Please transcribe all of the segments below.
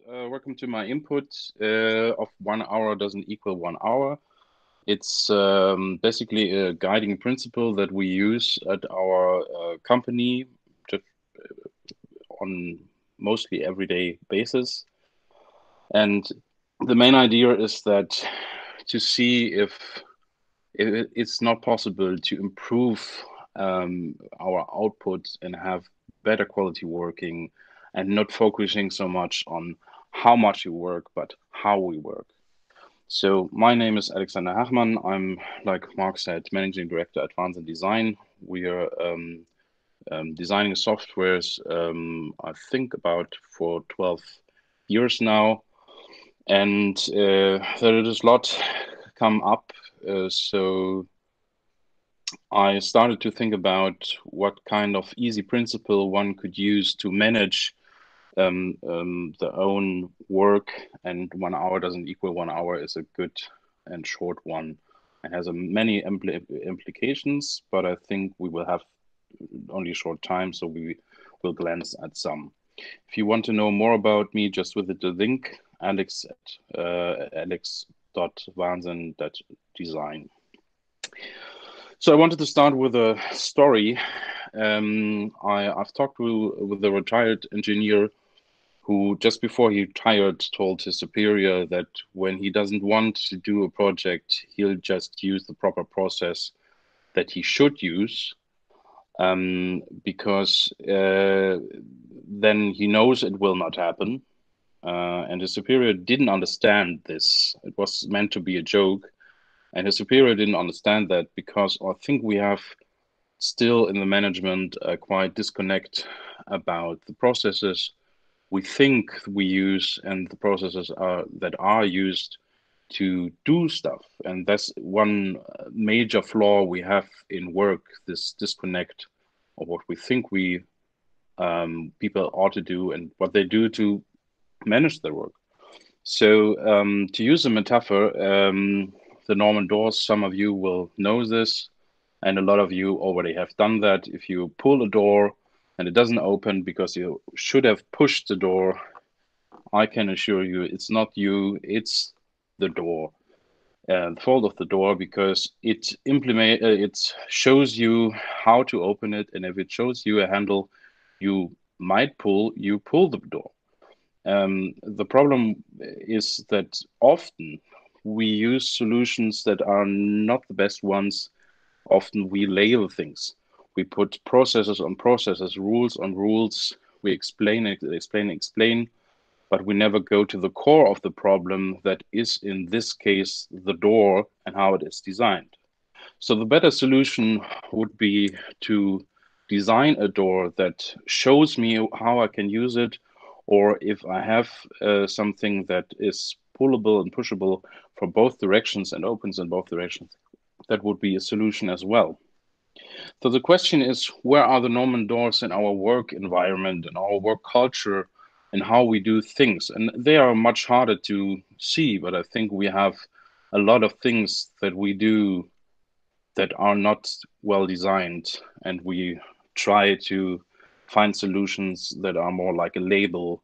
Welcome to my input of 1 hour doesn't equal 1 hour. It's basically a guiding principle that we use at our company just on mostly everyday basis. And the main idea is that to see if it's not possible to improve our output and have better quality working and not focusing so much on how much you work, but how we work. So my name is Alexander Hachmann. I'm, like Mark said, Managing Director at Advanced and Design. We are designing softwares, I think about for 12 years now. And there is a lot come up. So I started to think about what kind of easy principle one could use to manage the own work, and 1 hour doesn't equal 1 hour is a good and short one. It has many implications, but I think we will have only a short time, so we will glance at some. If you want to know more about me, just visit the link alex.wahnsinn.design. So I wanted to start with a story. I've talked with a retired engineer who, just before he retired, told his superior that when he doesn't want to do a project, he'll just use the proper process that he should use, because then he knows it will not happen. And his superior didn't understand this. It was meant to be a joke. And his superior didn't understand that because I think we have still in the management quite disconnect about the processes we think we use and the processes that are used to do stuff. And that's one major flaw we have in work, this disconnect of what we think people ought to do and what they do to manage their work. So to use a metaphor, the Norman doors, some of you will know this, and a lot of you already have done that. If you pull a door and it doesn't open because you should have pushed the door, I can assure you it's not you, it's the door. The fault of the door, because it shows you how to open it, and if it shows you a handle you might pull, you pull the door. The problem is that often we use solutions that are not the best ones. Often we label things. We put processes on processes, rules on rules. We explain, but we never go to the core of the problem that is, in this case, the door and how it is designed. So the better solution would be to design a door that shows me how I can use it, or if I have something that is pullable and pushable from both directions and opens in both directions, that would be a solution as well. So the question is, where are the Norman doors in our work environment and our work culture and how we do things? And they are much harder to see, but I think we have a lot of things that we do that are not well designed, and we try to find solutions that are more like a label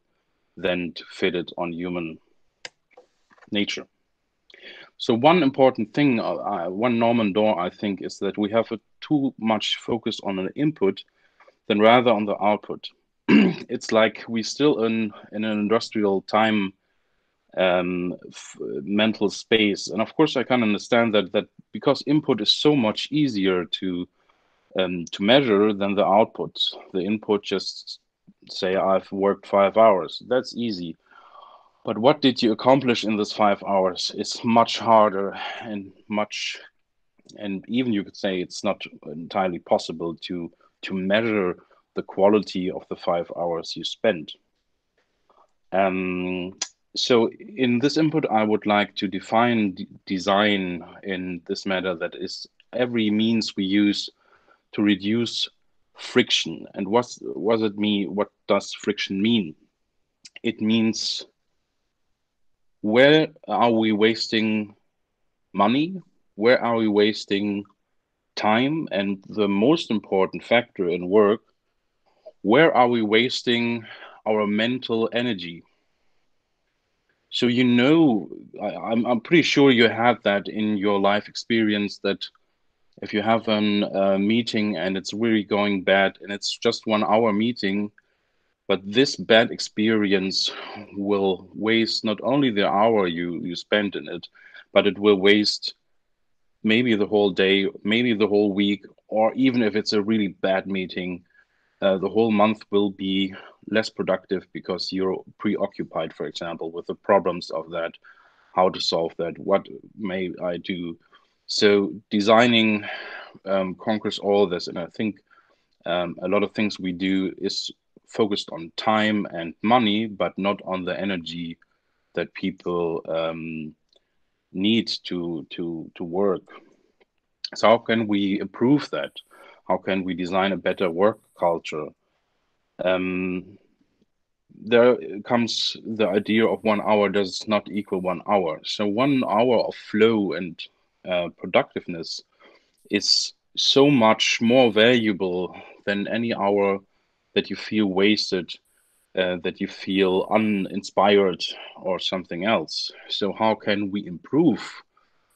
than to fit it on human nature. So one important thing, one Norman door, I think, is that we have too much focus on an input than rather on the output. It's like we still in an industrial time mental space. And of course, I can understand that because input is so much easier to measure than the output. The input, just say I've worked 5 hours. That's easy. But what did you accomplish in this 5 hours is much harder and even you could say it's not entirely possible to measure the quality of the 5 hours you spent. So in this input, I would like to define design in this matter, that is every means we use to reduce friction. And what does friction mean? It means, where are we wasting money? Where are we wasting time? And the most important factor in work, where are we wasting our mental energy? So I'm pretty sure you have that in your life experience, that if you have a meeting and it's really going bad and it's just 1 hour meeting, but this bad experience will waste not only the hour you spend in it, but it will waste maybe the whole day, maybe the whole week, or even if it's a really bad meeting, the whole month will be less productive because you're preoccupied, for example, with the problems of that, how to solve that, what may I do. So designing conquers all this, and I think a lot of things we do is focused on time and money, but not on the energy that people need to work. So how can we improve that? How can we design a better work culture? Um, there comes the idea of 1 hour does not equal 1 hour. So 1 hour of flow and productiveness is so much more valuable than any hour that you feel wasted, that you feel uninspired or something else. So how can we improve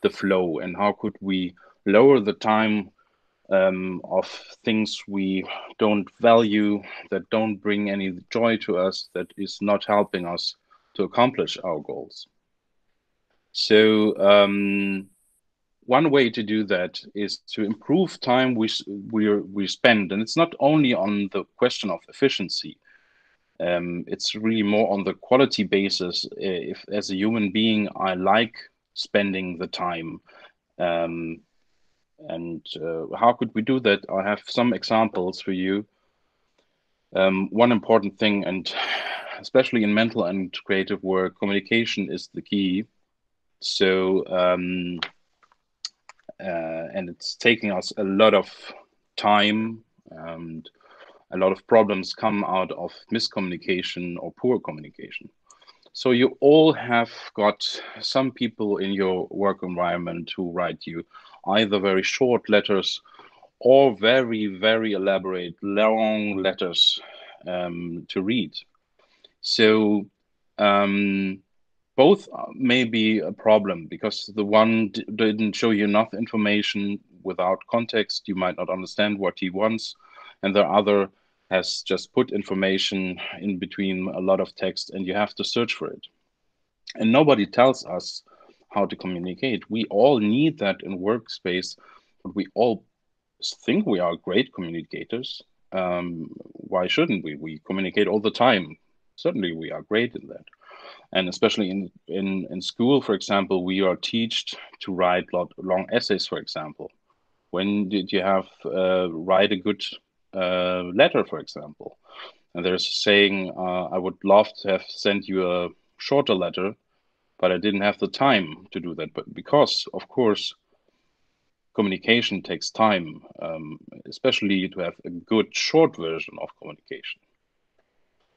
the flow, and how could we lower the time of things we don't value, that don't bring any joy to us, that is not helping us to accomplish our goals? So one way to do that is to improve time we spend, and it's not only on the question of efficiency. It's really more on the quality basis. If, as a human being, I like spending the time, um, and how could we do that? I have some examples for you. One important thing, and especially in mental and creative work, communication is the key. So, and it's taking us a lot of time, and a lot of problems come out of miscommunication or poor communication. So you all have got some people in your work environment who write you either very short letters or very, very elaborate, long letters to read. So um, both may be a problem, because the one didn't show you enough information without context. You might not understand what he wants, and the other has just put information in between a lot of text, and you have to search for it. And nobody tells us how to communicate. We all need that in workspace, but we all think we are great communicators. Why shouldn't we? We communicate all the time. Certainly, we are great in that. And especially in school, for example, we are taught to write long essays, for example. When did you have write a good letter, for example? And there's a saying, I would love to have sent you a shorter letter, but I didn't have the time to do that. But because, of course, communication takes time, especially to have a good short version of communication.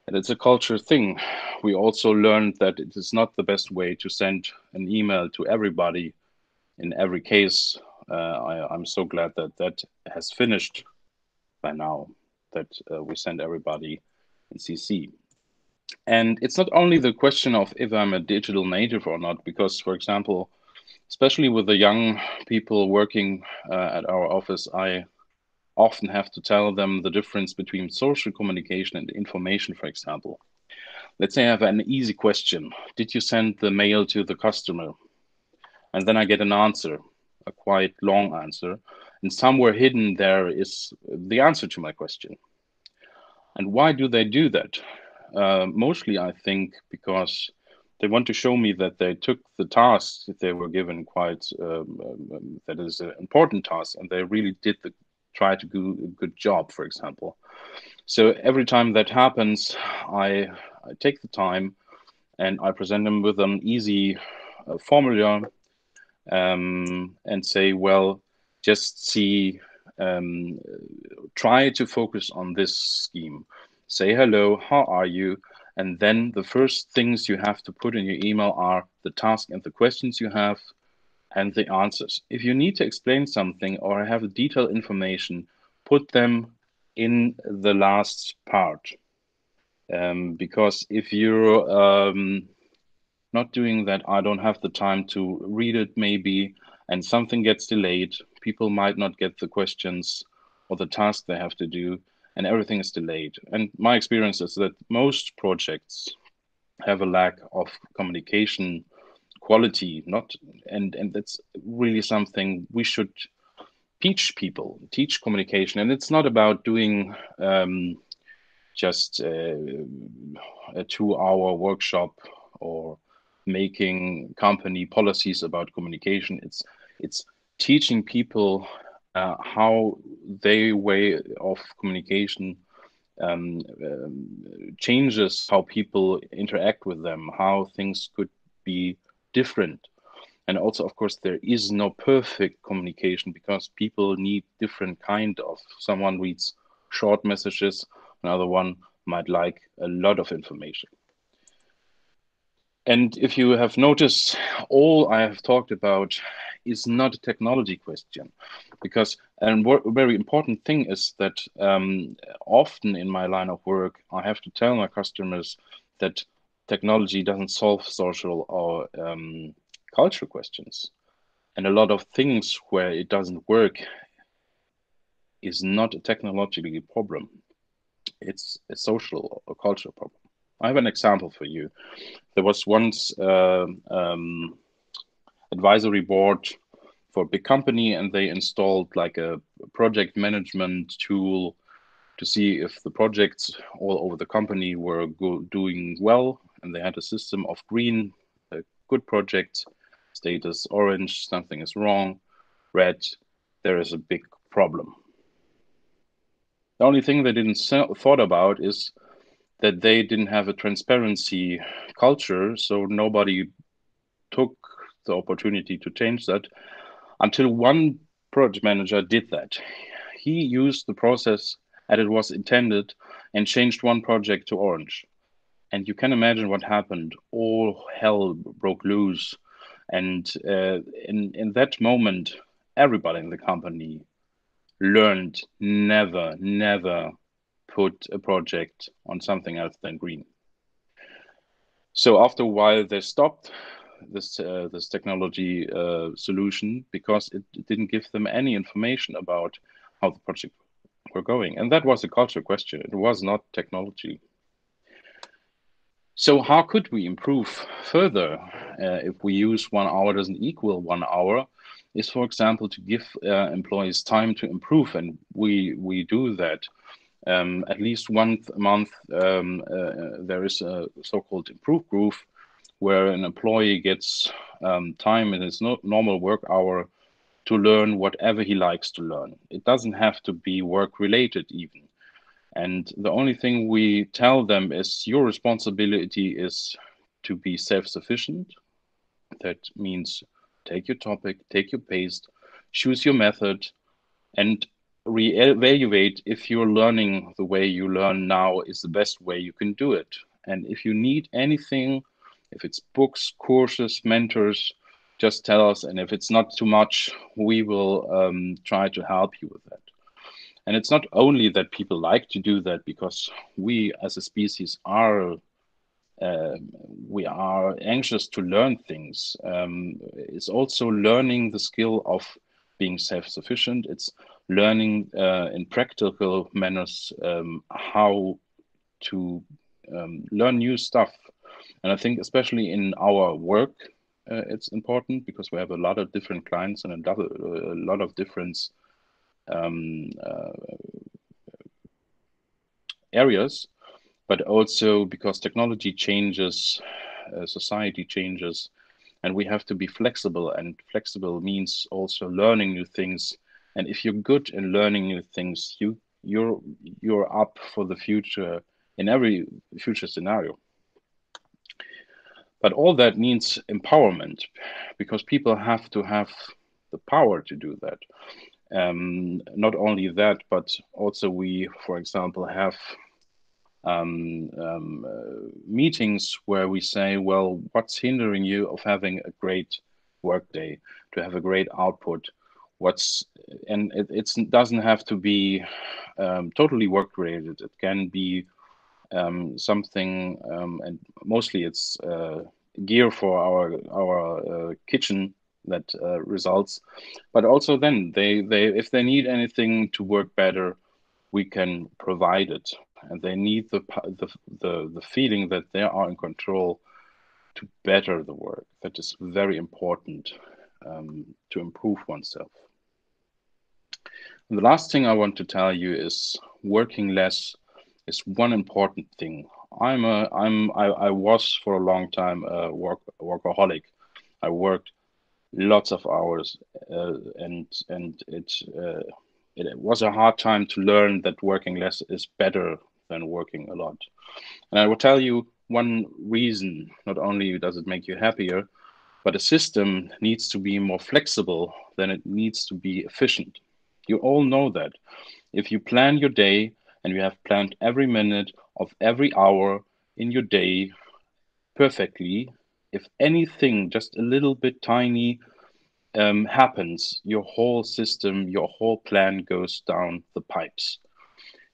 And it's a culture thing. We also learned that it is not the best way to send an email to everybody in every case. I'm so glad that that has finished by now, that we send everybody in CC. And it's not only the question of if I'm a digital native or not, because, for example, especially with the young people working at our office, I often have to tell them the difference between social communication and information, for example. Let's say I have an easy question. Did you send the mail to the customer? And then I get an answer, a quite long answer. And somewhere hidden there is the answer to my question. And why do they do that? Mostly, I think, because they want to show me that they took the task that they were given quite, that is an important task, and they really did try to do a good job, for example. So every time that happens, I take the time and I present them with an easy formula, and say, well, just see, um, try to focus on this scheme. Say hello, how are you? And then the first things you have to put in your email are the task and the questions you have and the answers. If you need to explain something or have detailed information, put them in the last part. Because if you're Not doing that, I don't have the time to read it maybe, and something gets delayed. People might not get the questions or the task they have to do, and everything is delayed. And my experience is that most projects have a lack of communication quality, not and that's really something we should teach people, teach communication. And it's not about doing just a 2 hour workshop or making company policies about communication. It's teaching people how their way of communication changes how people interact with them, how things could be different. And also, of course, there is no perfect communication because people need different kind of. Someone reads short messages, another one might like a lot of information. And if you have noticed, all I have talked about is not a technology question, because a very important thing is that often in my line of work, I have to tell my customers that technology doesn't solve social or cultural questions. And a lot of things where it doesn't work is not a technological problem. It's a social or cultural problem. I have an example for you. There was once advisory board for a big company, and they installed like a project management tool to see if the projects all over the company were doing well. And they had a system of green, a good project status, orange, something is wrong, red, there is a big problem. The only thing they didn't thought about is that they didn't have a transparency culture, so nobody took the opportunity to change that until one project manager did that. He used the process as it was intended and changed one project to orange. And you can imagine what happened. All hell broke loose. And in that moment, everybody in the company learned never put a project on something else than green. So after a while, they stopped this technology solution because it didn't give them any information about how the project were going, and that was a culture question. It was not technology. So how could we improve further if we use 1 hour doesn't equal 1 hour? Is, for example, to give employees time to improve, and we do that. At least once a month, there is a so-called improve group where an employee gets time in his normal work hour to learn whatever he likes to learn. It doesn't have to be work related even. And the only thing we tell them is your responsibility is to be self-sufficient. That means take your topic, take your pace, choose your method, and reevaluate if you're learning the way you learn now is the best way you can do it. And if you need anything, if it's books, courses, mentors, just tell us. And if it's not too much, we will try to help you with that. And it's not only that people like to do that because we as a species are we are anxious to learn things. It's also learning the skill of being self-sufficient. It's learning in practical manners how to learn new stuff. And I think especially in our work, it's important because we have a lot of different clients and a lot of different um, uh, areas, but also because technology changes, society changes, and we have to be flexible. And flexible means also learning new things. And if you're good in learning new things, you're up for the future in every future scenario. But all that means empowerment, because people have to have the power to do that. Not only that, but also we, for example, have meetings where we say, well, what's hindering you of having a great workday, to have a great output? And it doesn't have to be totally work related. It can be something, and mostly gear for our kitchen that results. But also then they if they need anything to work better, we can provide it, and they need the feeling that they are in control to better the work. That is very important to improve oneself. And the last thing I want to tell you is working less is one important thing. I was for a long time a workaholic. I worked lots of hours, and it was a hard time to learn that working less is better than working a lot. And I will tell you one reason. Not only does it make you happier, but a system needs to be more flexible than it needs to be efficient. You all know that. If you plan your day and you have planned every minute of every hour in your day perfectly, if anything just a little bit tiny happens, your whole system, your whole plan goes down the pipes.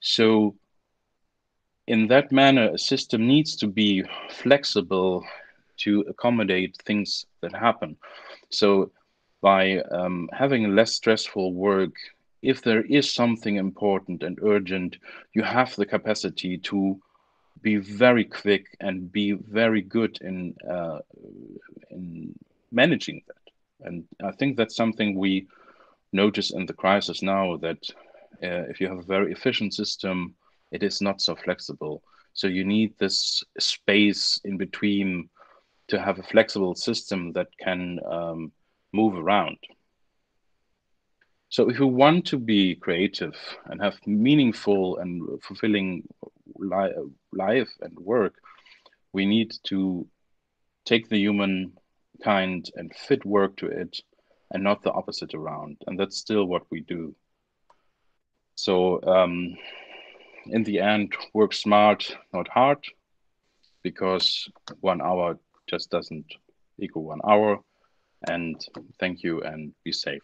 So, in that manner, a system needs to be flexible to accommodate things that happen. So, by having less stressful work, if there is something important and urgent, you have the capacity to be very quick and be very good in managing that. And I think that's something we notice in the crisis now, that if you have a very efficient system, it is not so flexible. So you need this space in between to have a flexible system that can move around. So if you want to be creative and have meaningful and fulfilling life and work, we need to take the human kind and fit work to it, and not the opposite around. And that's still what we do. So in the end, work smart, not hard, because 1 hour just doesn't equal 1 hour. And thank you, and be safe.